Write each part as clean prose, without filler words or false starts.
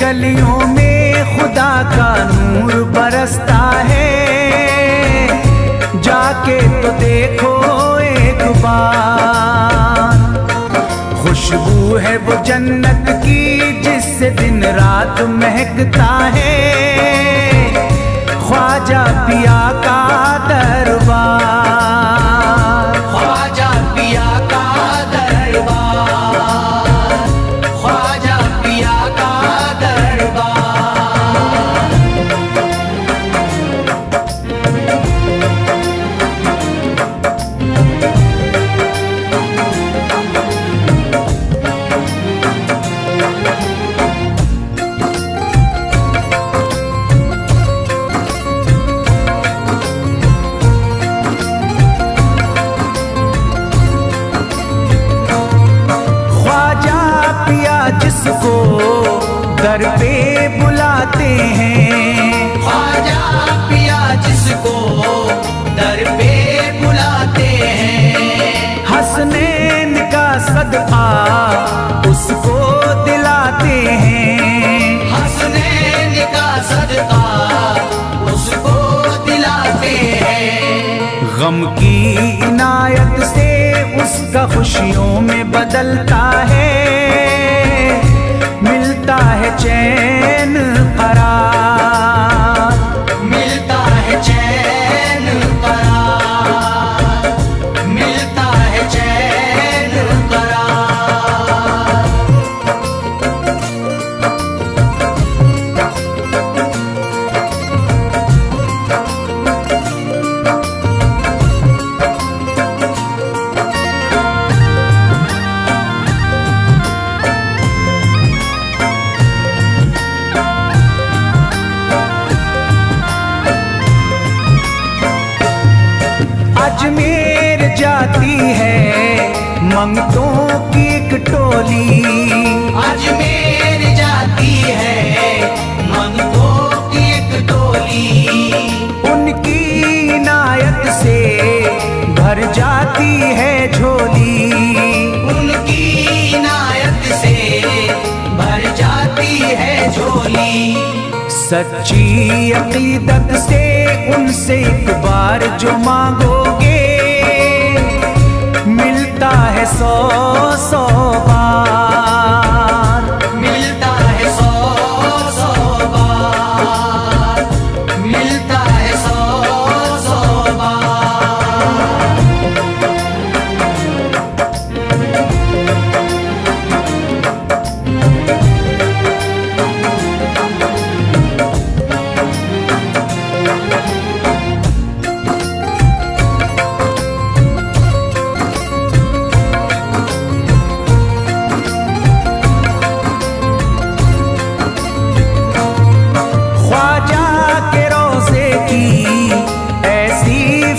गलियों में खुदा का नूर बरसता है, जाके तो देखो एक बार। खुशबू है वो जन्नत की जिससे दिन रात महकता है, ख्वाजा पिया का दरबार, ख्वाजा पिया का दरबार, ख्वाजा पिया का दरबार। जिसको दर पे बुलाते हैं, ख्वाजा पिया जिसको दर पे बुलाते हैं, हसनैन का सदका उसको दिलाते हैं, हसनैन का सदका उसको दिलाते हैं। गम की इनायत से उसका खुशियों में बदलता है, मिलता है चैन करार, मिलता है चैन करार, मिलता है चैन करार। अजमेर जाती है मंगतों की एक टोली, अजमेर जाती है मंगतों की एक टोली, उनकी इनायत से भर जाती है झोली, उनकी इनायत से भर जाती है झोली। सच्ची अकीदत से उनसे एक बार जो मांगोगे, मिलता है 100 बार, मिलता है 100 बार, मिलता है 100 बार।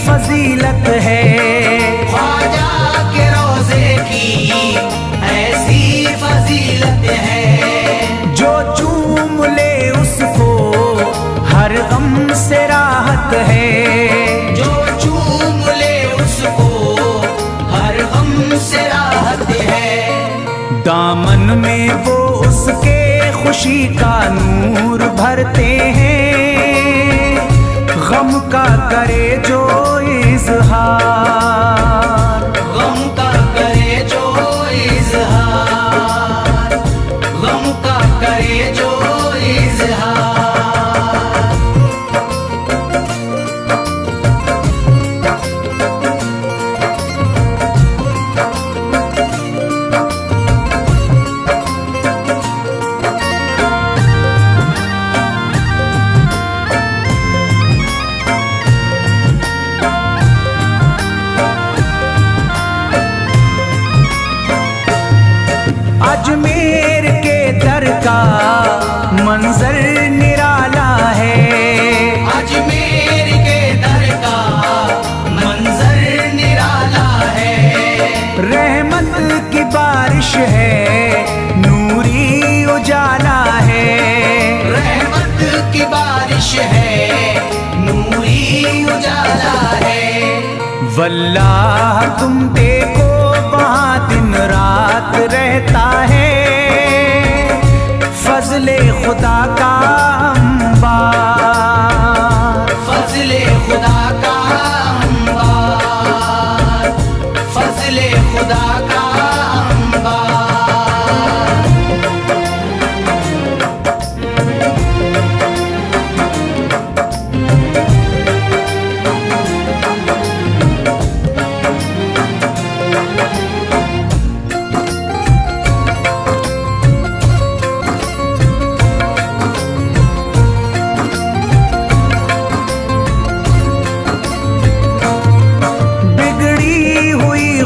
फजीलत है, ख्वाजा के रोज़े की ऐसी फजीलत है, जो चूम ले उसको हर गम से राहत है, जो चूम ले उसको हर गम से राहत है। दामन में वो उसके खुशी का नूर भरते हैं, गम का करे जो इज़हार, गम का करे जो इज़हार, गम का करे जो इज़हार। अजमेर के दर का मंजर निराला है, अजमेर के दर का मंजर निराला है, रहमत की बारिश है नूरी उजाला है, रहमत की बारिश है नूरी उजाला है। वल्लाह तुम देखो वहाँ दिन रात रहता है, फजले खुदा का अंबार, फजले खुदा का अंबार, फजले खुदा का अंबार।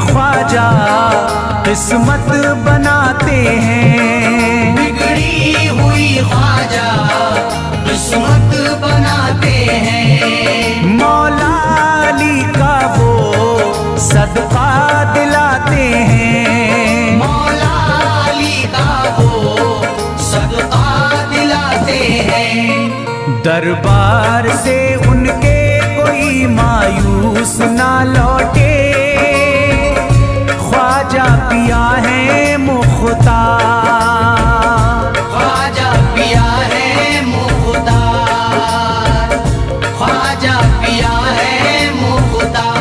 ख्वाजा किस्मत बनाते हैं, बिगड़ी हुई ख्वाजा किस्मत बनाते हैं। मौला अली का वो सदका दिलाते हैं, मौला अली का वो सदका दिलाते हैं। दरबार से उनके कोई मायूस ना लौटे, ख्वाजा पिया है मुख्तार, ख्वाजा पिया है मुख्तार, ख्वाजा पिया है मुख्तार।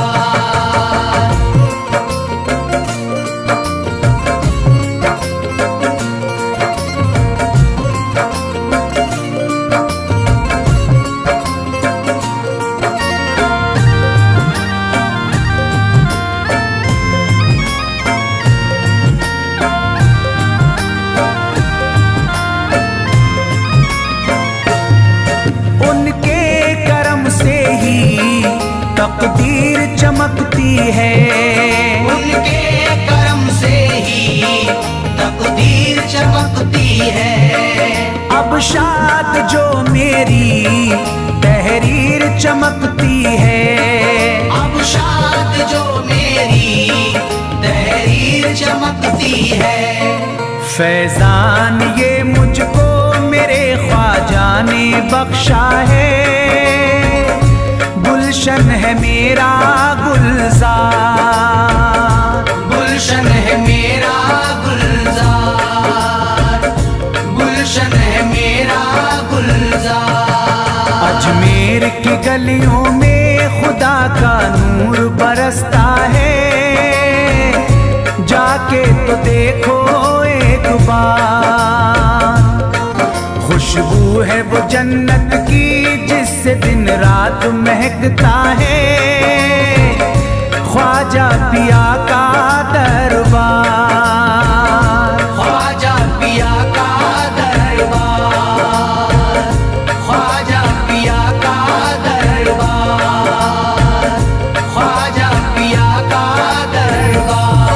तकदीर चमकती है, उनके करम से ही तकदीर चमकती है। अब शाद जो मेरी तहरीर चमकती है, अब शाद जो मेरी तहरीर चमकती है। फैजान ये मुझको मेरे ख्वाजा ने बख्शा है, गुलशन है मेरा गुलजार, गुलशन है मेरा गुलजार, गुलशन है मेरा गुलजार। अजमेर की गलियों में खुदा का नूर बरसता है, जाके तो देखो एक बार, खुशबू है वो जन्नत की जिससे दिन रात महकता है, ख्वाजा पिया का दरबार, ख्वाजा पिया का दरबार, ख्वाजा पिया का दरबार, ख्वाजा पिया का दरबार।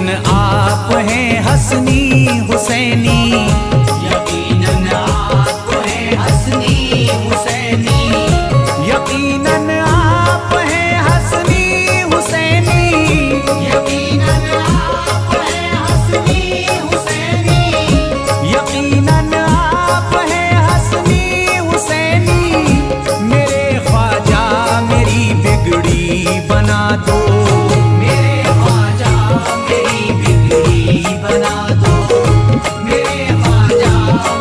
यकीनन आप हैं हसनी हुसैनी, यकीनन आप हैं हसनी हुसैनी, यकीनन आप हैं हसनी हुसैनी, यकीनन आप हैं हसनी हुसैनी, यकीनन आप हैं हसनी हुसैनी। मेरे ख्वाजा मेरी बिगड़ी बना दो, मेरे ख्वाजा मेरी बिगड़ी बना दो, मेरे ख्वाजा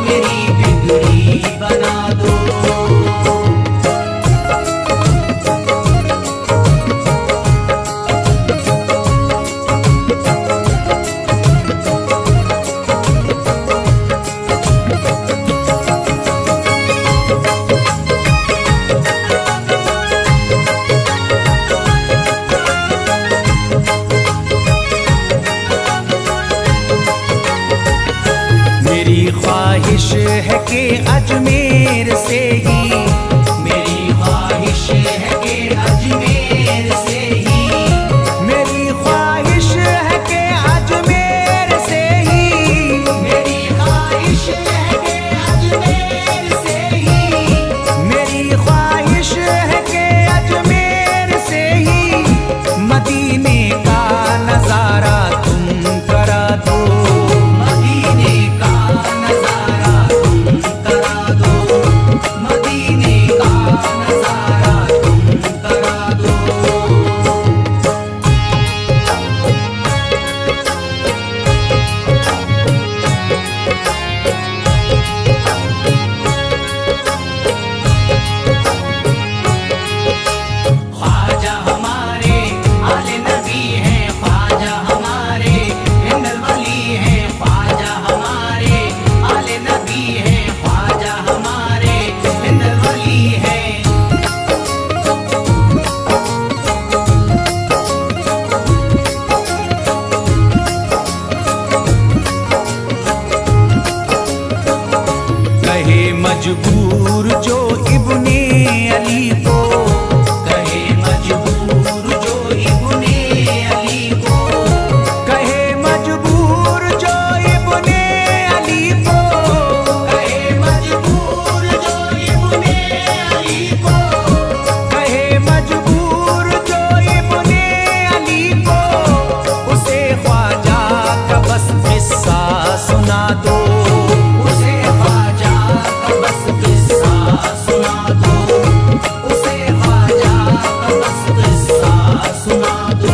मेरी बिगड़ी बना दो। मेरी ख्वाहिश है कि अजमेर से ही, मेरी ख्वाहिश है कि अजमेर से ही, मेरी ख्वाहिश है कि अजमेर से ही, मेरी ख्वाहिश है कि अजमेर से ही, मेरी ख्वाहिश है कि अजमेर से ही मदीने का नजारा तुम करा दो, मदीने का नजारा तुम करा दो, मदीने का नजारा तुम करा दो। ख्वाजा हमारे आले नबी हैं, ख्वाजा हमारे हिंदल वली हैं, ख्वाजा हमारे आले नबी हैं, ख्वाजा हमारे हिंदल वली हैं। कहे मजबूर जो इब्ने अली को, कहे मजबूर जो इब्ने अली को, कहे मजबूर जो इब्ने अली को, कहे मजबूर जो इब्ने अली को, कहे मजबूर जो इब्ने अली को, उसे ख्वाजा का बस किस्सा सुना दो, उसे ख्वाजा का बस किस्सा सुना दो, उसे ख्वाजा का बस किस्सा सुना दो।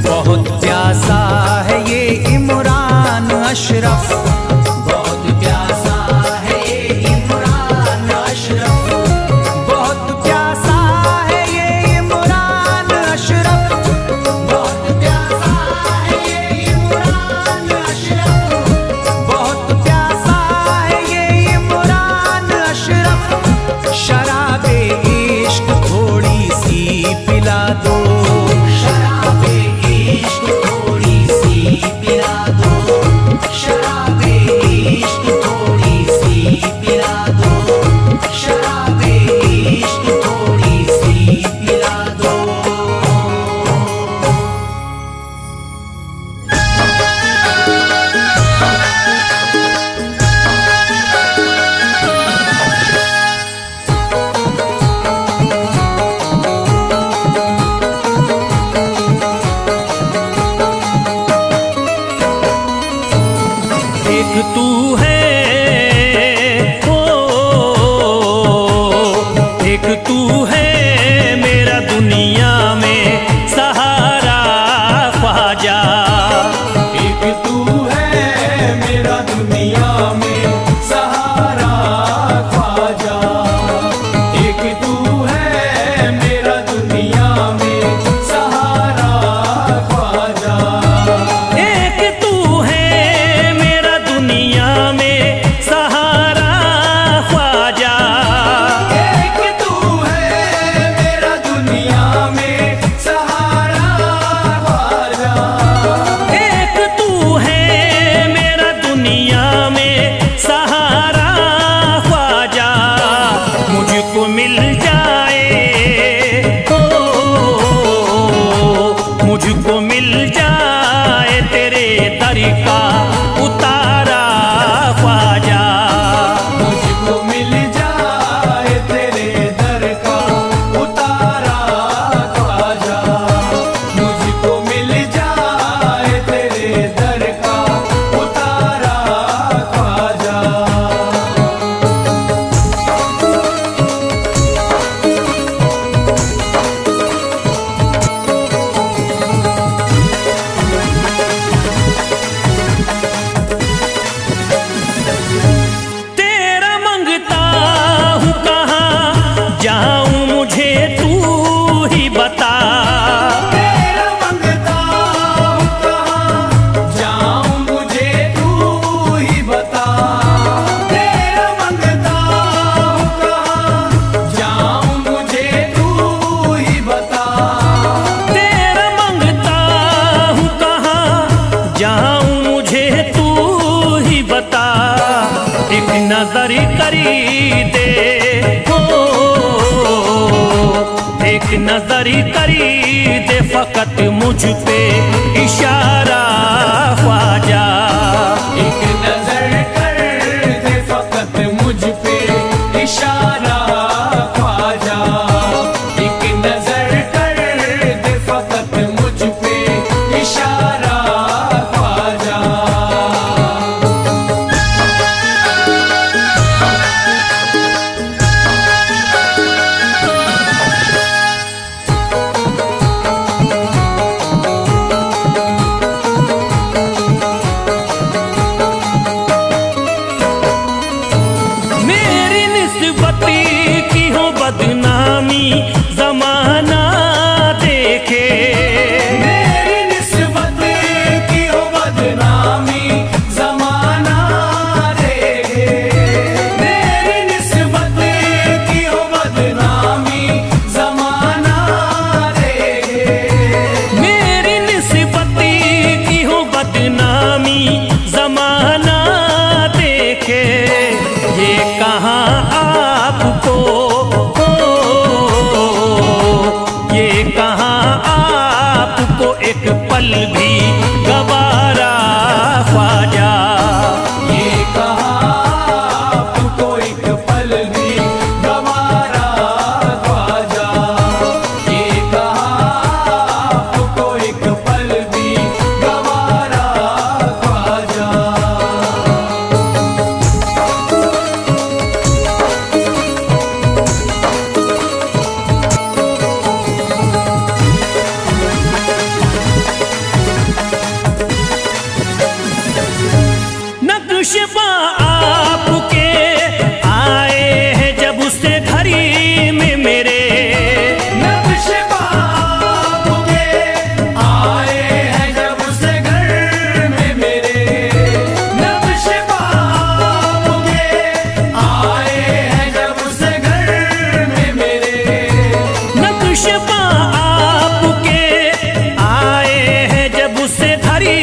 बहुत प्यासा है ये इमरान अशरफ, बहुत प्यासा है ये इमरान अशरफ, बहुत प्यासा है ये इमरान अशरफ, बहुत प्यासा है ये इमरान अशरफ, बहुत प्यासा है ये इमरान अशरफ। शराबे इश्क थोड़ी सी पिला दो, शराबे इश्क थोड़ी सी पिला दो, शराबे इश्क थोड़ी सी पिला दो, शराबे इश्क थोड़ी सी पिला दो। एक तू है ओ, एक तू है मेरा दुनिया में सहारा ख्वाजा, एक तू है मेरा दुनिया में सहारा ख्वाजा, एक तू है मेरा दुनिया में सहारा ख्वाजा। एक तू है मेरा दुनिया में सहारा नजर करी दे हो, एक नजर करी दे फकत मुझ पे इशारा ख्वाजा। एक नजर कर दे फकत मुझ पे इशारा ख्वाजा। एक नजर कर दे फकत मुझ पे इशारा ख्वाजा। मेरी निस्बत की हो बदनामी जमाना देखे, मेरी निस्बत की हो बदनामी जमाना देखे। मेरी निस्बत की हो बदनामी जमाना देखे। मेरी निस्बत की हो बदनामी जमाना देखे। ये कहाँ आपको हो, ये कहाँ आपको एक पल भी गवारा ख्वाजा। ये कहाँ आपको एक पल भी गवारा ख्वाजा। ये कहाँ आपको एक पल भी गवारा ख्वाजा। नक्श पा आपके आए हैं जब से घड़ी में मेरे, नक्श आपके आए हैं जब से घर में मेरे। नक्श आपके आए हैं जब से घर में मेरे। नक्श पा आपके आए हैं जब से घड़ी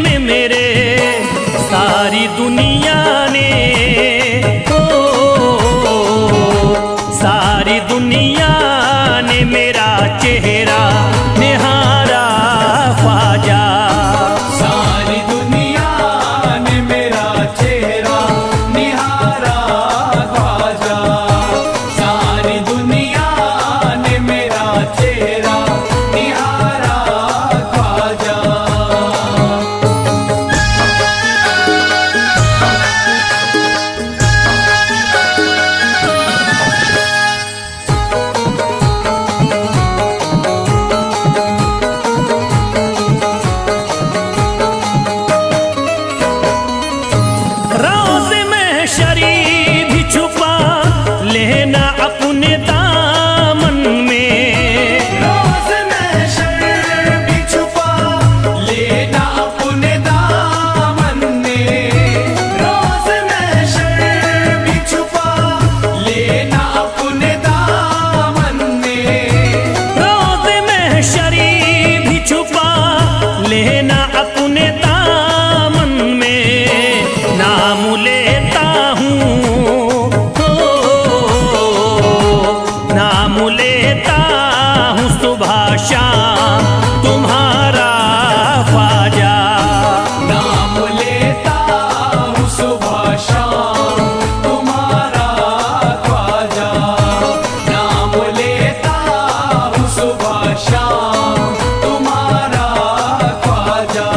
में मेरे। सारी दुनिया ने हो, सारी दुनिया ने मेरा चेहरा निहारा ख्वाजा। सारी दुनिया ने मेरा चेहरा निहारा ख्वाजा। सारी दुनिया ने मेरा चेहरा निहारा ख्वाजा। रोज़ महशरी भी छुपा लेना अपने दामन में। रोज़ महशर भी छुपा लेना अपने दामन में। रोज़ महशर भी छुपा लेना अपने दामन में। रोज़ महशरी भी छुपा लेना अपने दामन में। नाम लेता हूँ हो, नाम लेता हूँ सुबह शाम तुम्हारा ख्वाजा। नाम लेता हूँ सुबह शाम तुम्हारा ख्वाजा। नाम लेता हूँ सुबह शाम तुम्हारा ख्वाजा।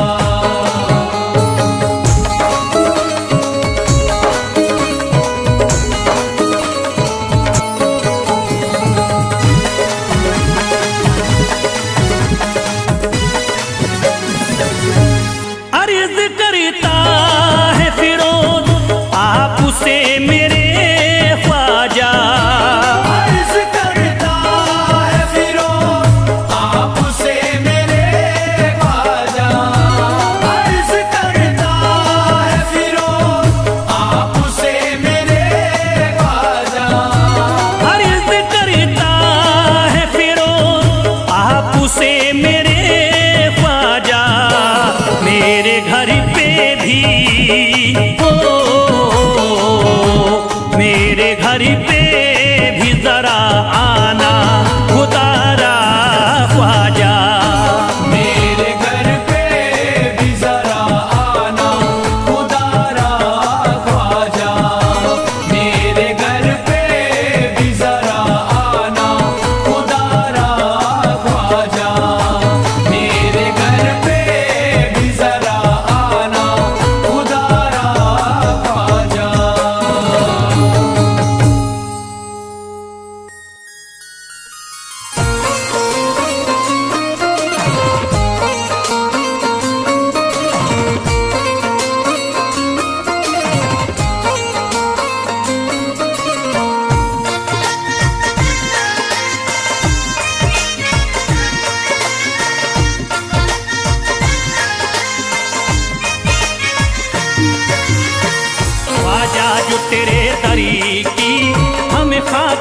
अर्ज करता है फिरोज आपसे मेरे ख्वाजा। अर्ज करता है फिरोज आपसे मेरे ख्वाजा। अर्ज करता है फिरोज आपसे मेरे ख्वाजा। अर्ज करता है फिरोज आपसे मेरे ख्वाजा। मेरे घर पे भी हो,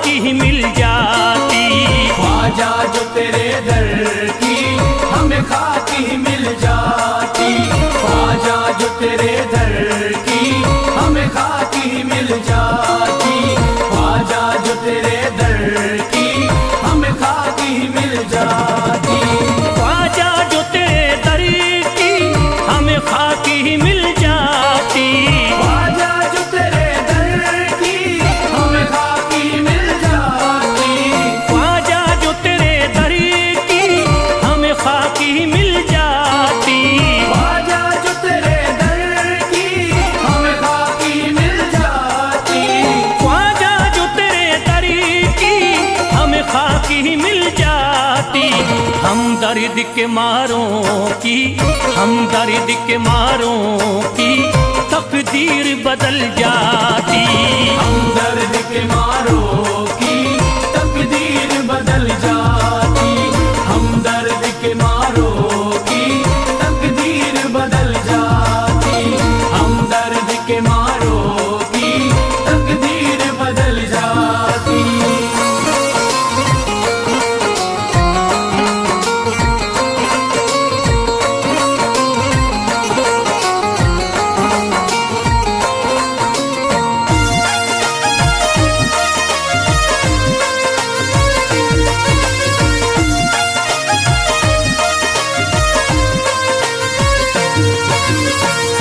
की ही मिल जाती। ख्वाजा जो तेरे दर की हमें खाकी ही मिल जाती। ख्वाजा जो तेरे दर की हमें खाकी ही मिल जाती। ख्वाजा जो तेरे दर की हमें खाकी ही मिल जाती। ख्वाजा जो तेरे दर की हमें खाकी ही मिल जाती। ख्वाजा जो तेरे दर की हमें खाकी ही मिल जाती। ख्वाजा जो तेरे दर की हमें खाकी ही मिल जाती। ख्वाजा जो तेरे दर की हमें खाकी ही मिल जाती। ख्वाजा जो तेरे दर की हमें खाकी ही मिल जाती। हम दर्द के मारों की, हम दर्द के मारों की तकदीर बदल जाती। हम दर्द के मारों की तकदीर बदल जाती। हम दर्द के मारों की तकदीर बदल जाती। हम दर्द के मारों की तकदीर बदल जाती।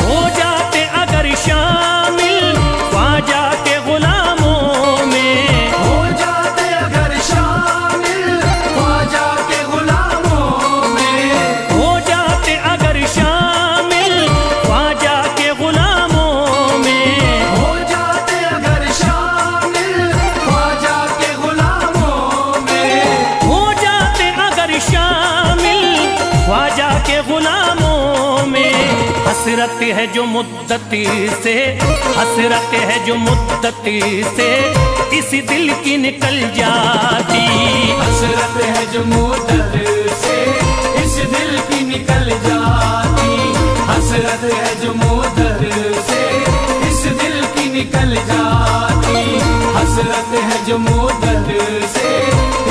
हो जाते अगर शामिल ख्वाजा के गुलामों में। हो जाते अगर शामिल ख्वाजा के गुलामों में। हो जाते अगर शामिल ख्वाजा के गुलामों में। हो जाते अगर शामिल ख्वाजा के गुलामों में। हो जाते अगर शामिल ख्वाजा के गुलामों में। हसरत है जो मुद्दती से, हसरत है जो मुद्दती से इस दिल की निकल जाती। हसरत है जो मुद्दत से इस दिल की निकल जाती। हसरत है जो मुद्दत से इस दिल की निकल जाती। हसरत है जो मुद्दत से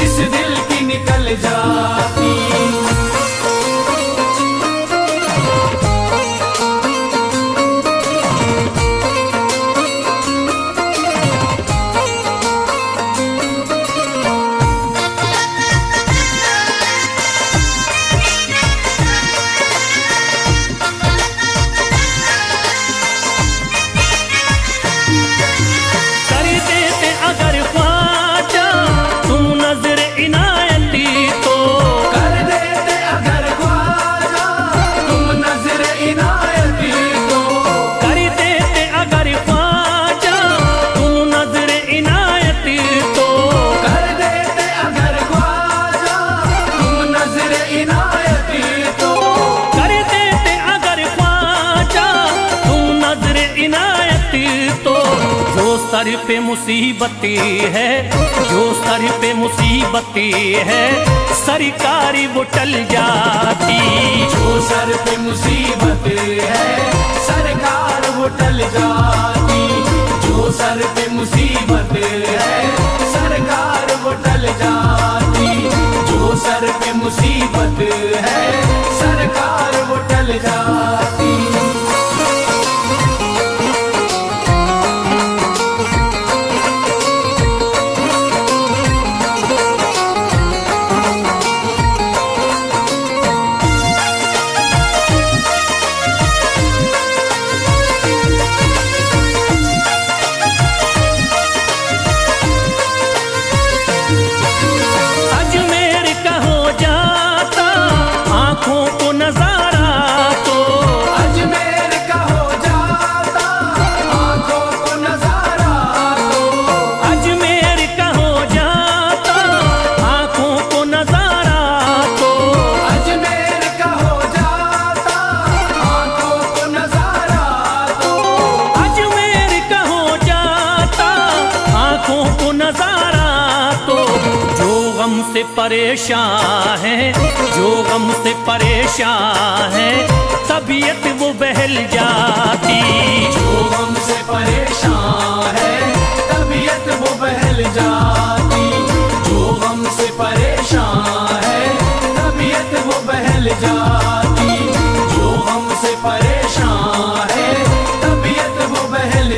इस दिल की निकल जाती। कर देते अगर ख्वाजा तुम नजर इनायती तो। कर देते अगर ख्वाजा तुम नजर इनायती तो। कर देते अगर ख्वाजा तुम नजर इनायती तो। कर देते अगर ख्वाजा तुम नजर इनायती तो। कर देते अगर ख्वाजा तुम नजर इनायती तो। जो सर पे मुसीबती है, जो सर पे मुसीबती है सरकारी वो टल जाती। जो सर पे मुसीबत है सरकार वो टल जाती। जो सर पे मुसीबत है सरकार वो टल जाती। जो सर पे मुसीबत है सरकार वो टल जाती। अजमेर का हो जाता आंखों को नजारा तो। अजमेर का हो जाता आंखों को नजारा तो। अजमेर का हो जाता आंखों को नजारा तो। अजमेर का हो जाता आंखों को नजारा तो। अजमेर का हो जाता आंखों को नजारा तो। जो गम से परेशान है, जो गम से परेशान है तबीयत वो बहल जाती। जो गम से परेशान है तबीयत वो बहल जाती।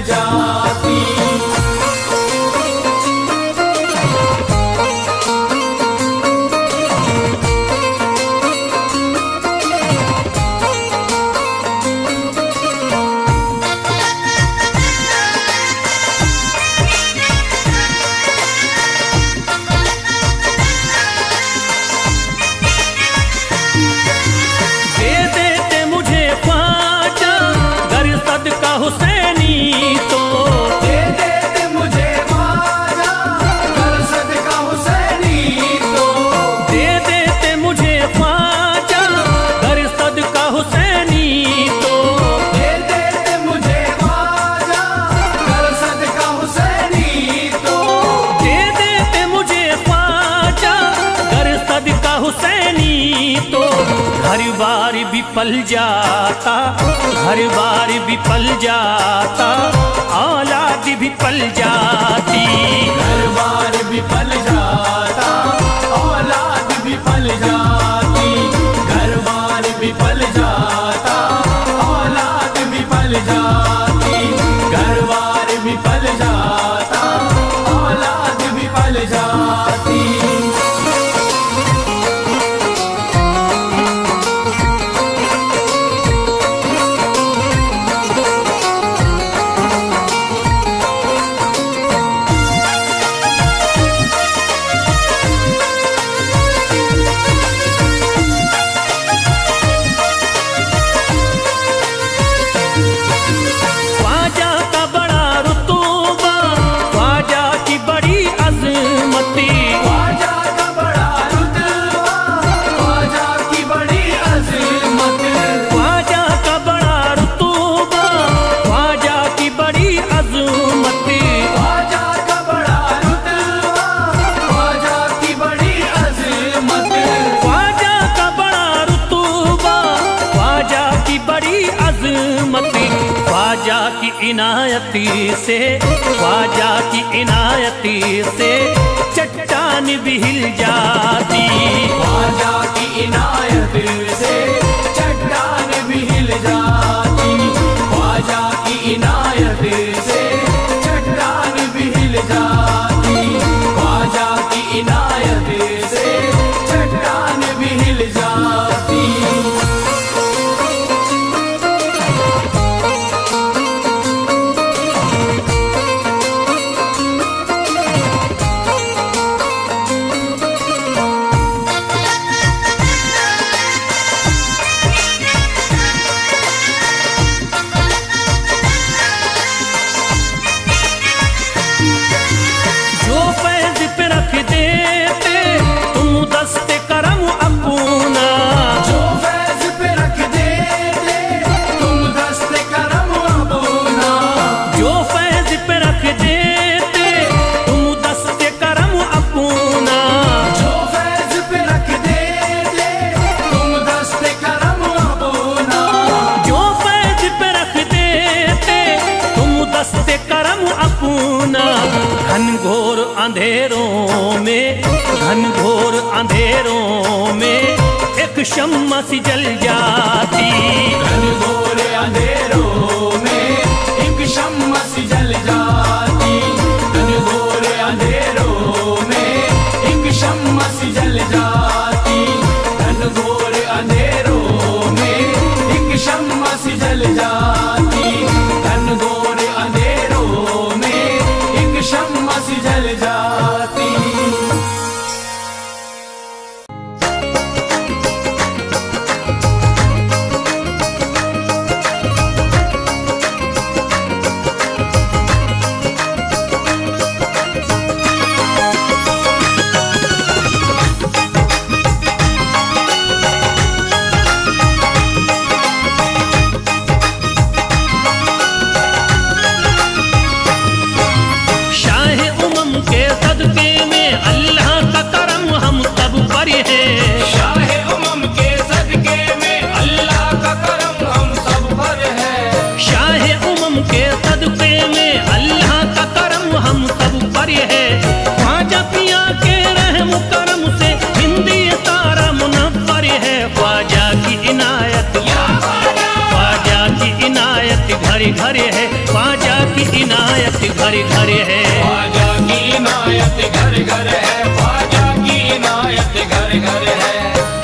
जाती। दे देते मुझे ख्वाजा गर सदका हुसैनी तो, दे देते मुझे ख्वाजा गर सदका हुसैनी तो, दे देते मुझे ख्वाजा गर सदका हुसैनी तो, दे देते मुझे ख्वाजा गर सदका हुसैनी तो, दे देते मुझे ख्वाजा गर सदका हुसैनी तो, घर बार भी पल जाता, घर बार भी पल जाता, औलाद भी पल जाती। घर बार भी पल जाता, औलाद भी पल जाती। घर बार भी पल जाता, औलाद भी पल जाती। घर बार भी पल जाता, औलाद भी पल जाती। ख्वाजा का बड़ा रुतबा, ख्वाजा की बड़ी अजमती, ख्वाजा का बड़ा रुतबा, ख्वाजा की बड़ी अज़मत। ख्वाजा का बड़ा रुतबा, ख्वाजा की बड़ी अजमती, ख्वाजा का बड़ा रुतबा, ख्वाजा की बड़ी अज़मत। ख्वाजा का बड़ा रुतबा, ख्वाजा की बड़ी अजमती, ख्वाजा की इनायती से, ख्वाजा की इनायती से चट्टान भी हिल जाती। ख्वाजा की इनायत से चट्टान भी हिल जाती। ख्वाजा की इनायत से चट्टान भी हिल जाती। ख्वाजा की इनायत से चट्टान भी हिल जाती। जो फैज पे रख देते तुम दस्ते करम अपना, जो फैज पे रख देते तुम दस्ते करम अपना। जो फैज पे रख देते तुम दस्ते करम अपना, जो फैज पे रख देते तुम दस्ते करम अपना। जो फैज पे रख देते तुम दस्ते करम अपना। घनघोर अंधेरों में, घनघोर अंधेरों में एक शम्मा सी जल जाती। घनघोर अंधेरों में एक शम्मा सी जल जाती। घनघोर अंधेरों में एक शम्मा सी जल जाती। घनघोर अंधेरों में एक शम्मा सी जल जाती। घनघोर अंधेरों में एक शम्मा सी जल जाती। ख्वाजा की इनायत घर घर है। ख्वाजा की इनायत घर घर है, ख्वाजा की इनायत घर घर है।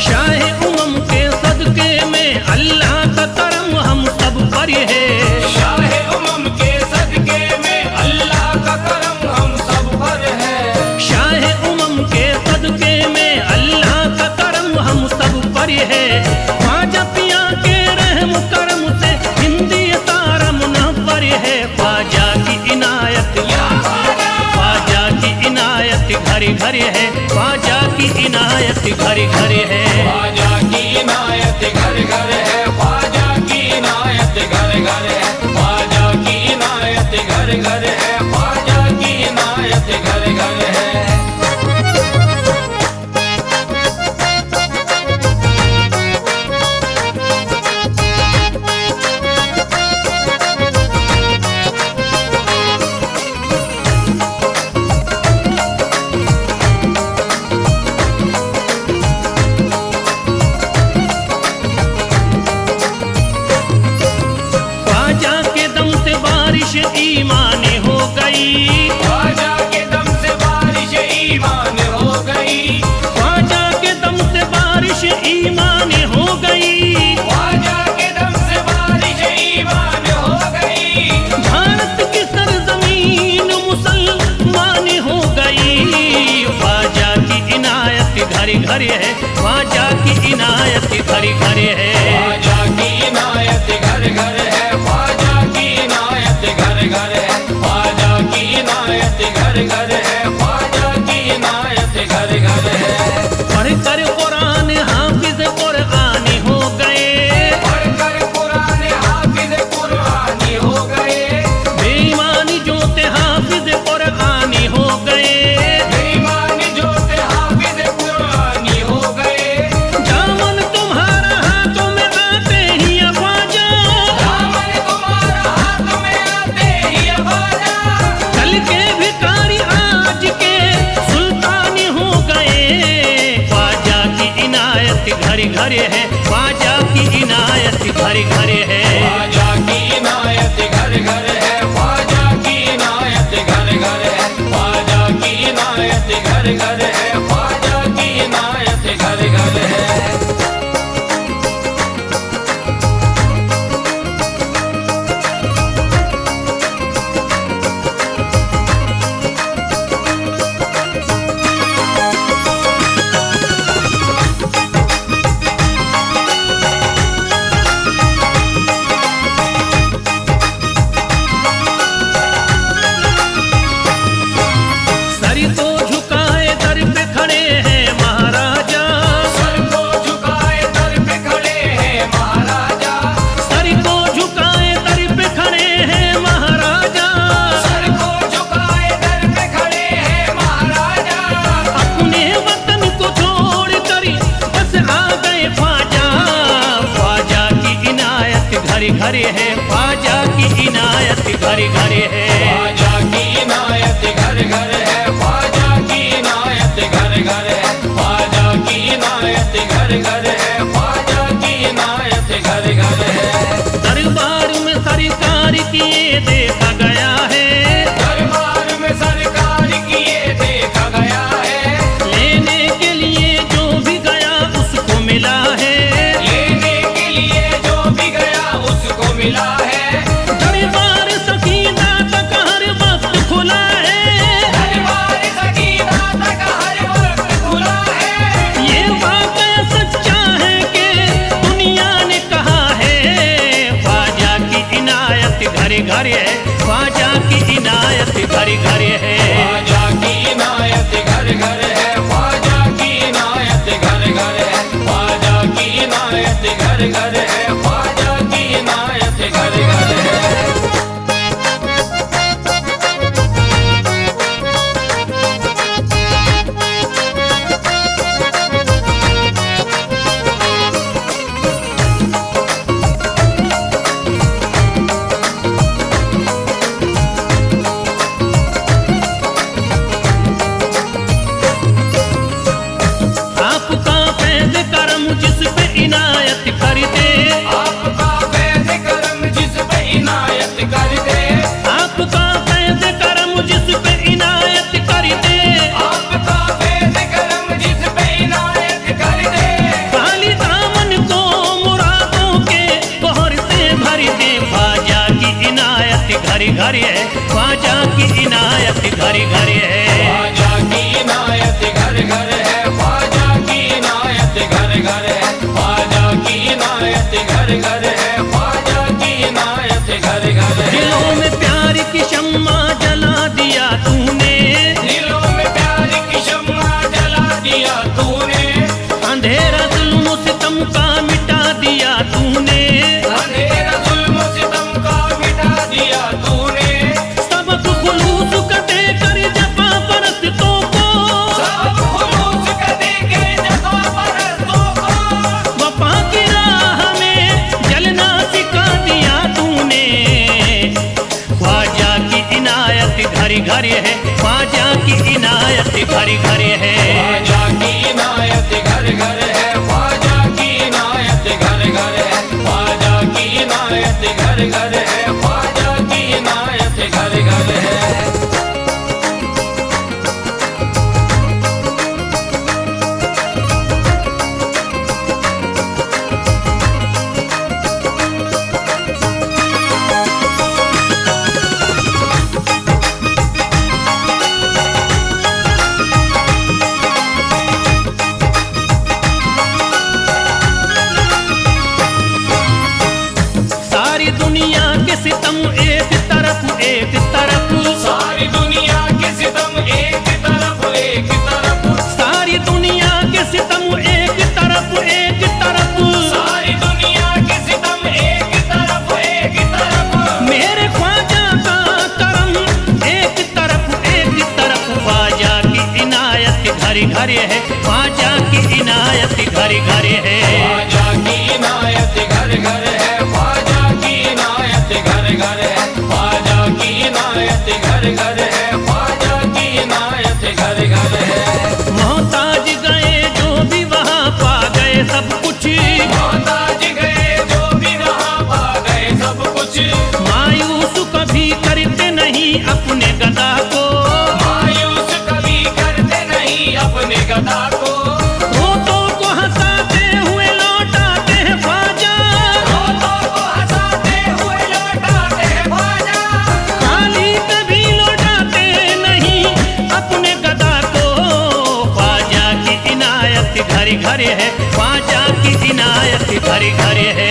शाह उमम के सदके में अल्लाह का करम हम सब पर है। शाह उमम के सदके में अल्लाह का करम हम सब पर है। शाह उमम के सदके में अल्लाह का करम हम सब पर है। ख्वाजा पिया के रहम करम से हिंदी सारा मुनव्वर है। ख्वाजा की इनायत, ख्वाजा की इनायत घर घर है, ख्वाजा की इनायत घर घर है। ख्वाजा की इनायत घर घर है, ख्वाजा की इनायत घर घर है। ख्वाजा की इनायत घर घर है, ख्वाजा की इनायत घर घर है। ख्वाजा के दम से बारिश ईमान हो गई। ख्वाजा के दम से बारिश ईमान हो गई। ख्वाजा के दम से बारिश ईमान हो गई। ख्वाजा के दम से बारिश ईमान हो गई। भारत की सरजमीन मुसलमान हो गई। ख्वाजा की इनायत घर घर है, ख्वाजा की इनायत घर घर है। ख्वाजा की इनायत घर घर है, ख्वाजा की इनायत घर घर है। ख्वाजा की इनायत घर घर है, ख्वाजा की इनायत घर घर है। पढ़कर कुरान हाफिज कुरानी हो गए। पढ़कर कुरान हाफिज कुरानी हो गए। बेईमानी जोते हाफिज कुरानी हो गए। बेईमान जोते हाफिज कुरानी हो गए। दामन तुम्हारा हाथों में आते ही ख्वाजा, दामन तुम्हारा हाथ में आते ही ख्वाजा। कल के भिखारी आज के सुल्तानी हो गए। ख्वाजा की इनायत घर घर है, ख्वाजा की इनायत घर घर है। ख्वाजा की इनायत घर घर है, ख्वाजा की इनायत घर घर है। ख्वाजा की इनायत घर घर है, ख्वाजा की इनायत घर घर है। सर को झुकाए दर पे खड़े हैं महाराजा। सर को झुकाए दर पे खड़े हैं महाराजा। सर को झुकाए दर पे खड़े हैं महाराजा। सर को झुकाए दर पे खड़े हैं महाराजा। अपने वतन को छोड़ कर बस आ गए ख्वाजा। ख्वाजा की इनायत घर घर है, ख्वाजा की इनायत घर घर है। ख्वाजा की इनायत घर घर है, ख्वाजा की इनायत घर घर है। ख्वाजा की इनायत घर घर है, ख्वाजा की इनायत घर घर है। दरबार में सरकार किए देखा गया है। दरबार में सरकार किए देखा गया है। लेने के लिए जो भी गया उसको मिला है। लेने के लिए जो भी गया उसको मिला है। दरबार सकीना तक हर वक्त खुला है। दरबार सकीना तक हर वक्त खुला है। ये वाकया सच्चा है कि दुनिया ने कहा है। ख्वाजा की इनायत घर घर है, ख्वाजा की इनायत घर घर है। ख्वाजा की इनायत घर घर है, ख्वाजा की इनायत घर घर है। ख्वाजा की इनायत घर घर है, ख्वाजा की इनायत घर घर है। आपका फैज़ करम जिस पे इनायत कर दे। घर है, ख्वाजा की इनायत घर घर है। ख्वाजा की इनायत घर घर है, ख्वाजा की इनायत घर घर है, ख्वाजा की इनायत घर घर है, ख्वाजा की इनायत घर घर है। दिलों में प्यार की शम्मा जला दिया तूने, दिलों में प्यार की शम्मा जला दिया तूने, अंधेरा जुल्म सितम का मिटा दिया तूने, अंधेरा जुल्म सितम का मिटा दिया तूने, सबक खुलूस का देकर जफा परस्तों को, सब खुलूस का देके जफा परस्तों को, वफा की राह में जलना सिखा दिया तूने। ख्वाजा की इनायत घर घर है, ख्वाजा की इनायत घर घर है। ख्वाजा की इनायत घर घर है, ख्वाजा की इनायत घर घर है, ख्वाजा की इनायत घर घर है, ख्वाजा की इनायत घर घर है। सारी दुनिया के सितम एक तरफ एक तरफ, सारी दुनिया के सितम एक तरफ एक तरफ, सारी दुनिया के सितम एक तरफ एक तरफ, सारी दुनिया के सितम एक तरफ एक तरफ, मेरे ख्वाजा का करम एक तरफ एक तरफ। ख्वाजा की इनायत घर घर है, ख्वाजा की इनायत घर घर है। ख्वाजा की इनायत घर घर है, ख्वाजा की इनायत घर घर है, ख्वाजा की इनायत घर घर है, ख्वाजा की इनायत घर घर है। मोहताज गए जो भी वहाँ पा गए सब कुछ, मोहताज गए जो भी वहाँ पा गए सब कुछ, मायूस कभी करते नहीं अपने गदा को, मायूस कभी करते नहीं अपने गदा को, रोतों को हंसाते हुए लौटाते हैं ख्वाजा, रोतों को हंसाते हुए लौटाते हैं ख्वाजा, खाली कभी लौटाते नहीं अपने गदा को। ख्वाजा की इनायत घर घर है, ख्वाजा की इनायत घर घर है।